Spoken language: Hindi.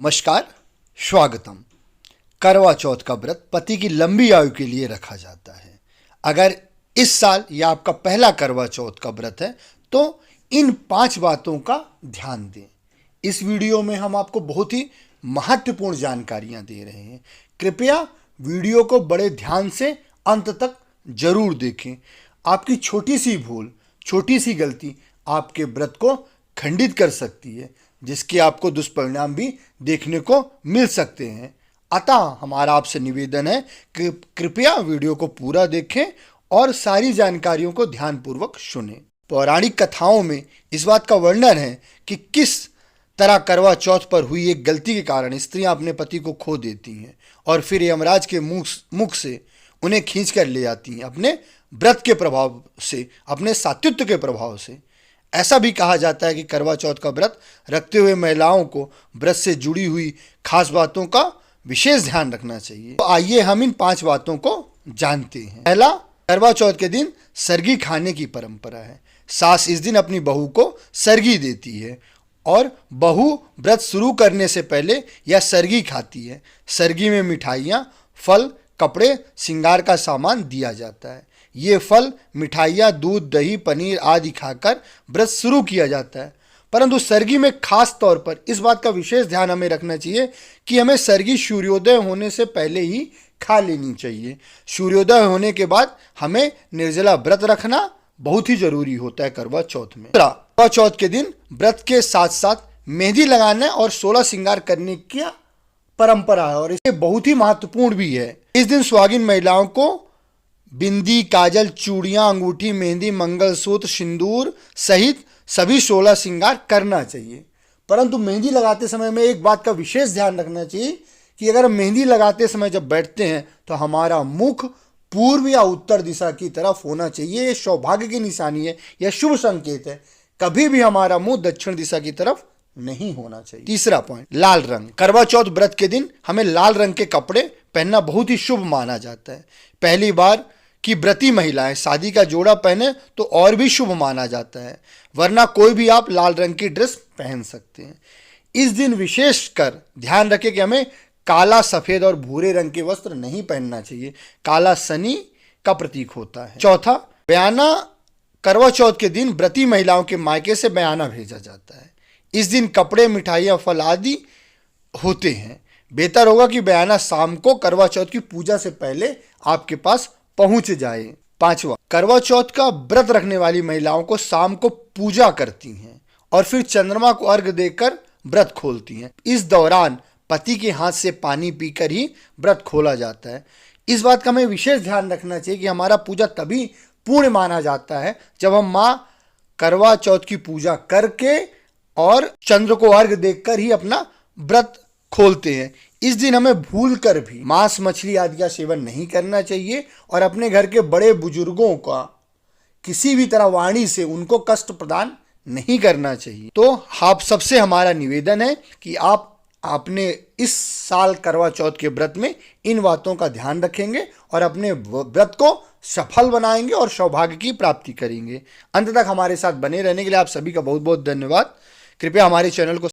नमस्कार, स्वागतम। करवा चौथ का व्रत पति की लंबी आयु के लिए रखा जाता है। अगर इस साल यह आपका पहला करवा चौथ का व्रत है तो इन 5 बातों का ध्यान दें। इस वीडियो में हम आपको बहुत ही महत्वपूर्ण जानकारियां दे रहे हैं। कृपया वीडियो को बड़े ध्यान से अंत तक जरूर देखें। आपकी छोटी सी भूल, छोटी सी गलती आपके व्रत को खंडित कर सकती है, जिसके आपको दुष्परिणाम भी देखने को मिल सकते हैं। अतः हमारा आपसे निवेदन है कि कृपया वीडियो को पूरा देखें और सारी जानकारियों को ध्यानपूर्वक सुनें। पौराणिक कथाओं में इस बात का वर्णन है कि किस तरह करवा चौथ पर हुई एक गलती के कारण स्त्रियां अपने पति को खो देती हैं और फिर यमराज के मुख से उन्हें खींच कर ले आती हैं अपने व्रत के प्रभाव से, अपने सात्वित्व के प्रभाव से। ऐसा भी कहा जाता है कि करवा चौथ का व्रत रखते हुए महिलाओं को व्रत से जुड़ी हुई खास बातों का विशेष ध्यान रखना चाहिए। तो आइए हम इन 5 बातों को जानते हैं। पहला, करवा चौथ के दिन सरगी खाने की परंपरा है। सास इस दिन अपनी बहू को सरगी देती है और बहू व्रत शुरू करने से पहले यह सरगी खाती है। सरगी में मिठाइयाँ, फल, कपड़े, श्रृंगार का सामान दिया जाता है। ये फल, मिठाइयाँ, दूध, दही, पनीर आदि खाकर व्रत शुरू किया जाता है। परंतु सरगी में खास तौर पर इस बात का विशेष ध्यान हमें रखना चाहिए कि हमें सरगी सूर्योदय होने से पहले ही खा लेनी चाहिए। सूर्योदय होने के बाद हमें निर्जला व्रत रखना बहुत ही जरूरी होता है करवा चौथ में। करवा चौथ के दिन व्रत के साथ साथ मेहंदी लगाने और 16 श्रृंगार करने की परंपरा है और इसे बहुत ही महत्वपूर्ण भी है। इस दिन सुहागिन महिलाओं को बिंदी, काजल, चूड़ियां, अंगूठी, मेहंदी, मंगलसूत्र, सिंदूर सहित सभी 16 श्रृंगार करना चाहिए। परंतु मेहंदी लगाते समय में एक बात का विशेष ध्यान रखना चाहिए कि अगर मेहंदी लगाते समय जब बैठते हैं तो हमारा मुख पूर्व या उत्तर दिशा की तरफ होना चाहिए। यह सौभाग्य की निशानी है, यह शुभ संकेत है। कभी भी हमारा मुंह दक्षिण दिशा की तरफ नहीं होना चाहिए। तीसरा पॉइंट, लाल रंग। करवा चौथ व्रत के दिन हमें लाल रंग के कपड़े पहनना बहुत ही शुभ माना जाता है। पहली बार कि व्रती महिलाएं शादी का जोड़ा पहने तो और भी शुभ माना जाता है, वरना कोई भी आप लाल रंग की ड्रेस पहन सकते हैं। इस दिन विशेषकर ध्यान रखें कि हमें काला, सफेद और भूरे रंग के वस्त्र नहीं पहनना चाहिए। काला शनि का प्रतीक होता है। चौथा, बयाना। करवा चौथ के दिन व्रती महिलाओं के मायके से बयाना भेजा जाता है। इस दिन कपड़े, मिठाइयाँ, फल आदि होते हैं। बेहतर होगा कि बयाना शाम को करवा चौथ की पूजा से पहले आपके पास पहुंच जाए। 5वां, करवा चौथ का व्रत रखने वाली महिलाओं को शाम को पूजा करती हैं और फिर चंद्रमा को अर्घ्य देकर व्रत खोलती हैं। इस दौरान पति के हाथ से पानी पीकर ही व्रत खोला जाता है। इस बात का हमें विशेष ध्यान रखना चाहिए कि हमारा पूजा तभी पूर्ण माना जाता है जब हम माँ करवा चौथ की पूजा करके और चंद्र को अर्घ्य देकर ही अपना व्रत खोलते हैं। इस दिन हमें भूलकर भी मांस, मछली आदि का सेवन नहीं करना चाहिए और अपने घर के बड़े बुजुर्गों का किसी भी तरह वाणी से उनको कष्ट प्रदान नहीं करना चाहिए। तो आप सबसे हमारा निवेदन है कि आपने इस साल करवा चौथ के व्रत में इन बातों का ध्यान रखेंगे और अपने व्रत को सफल बनाएंगे और सौभाग्य की प्राप्ति करेंगे। अंत तक हमारे साथ बने रहने के लिए आप सभी का बहुत बहुत धन्यवाद। कृपया हमारे चैनल को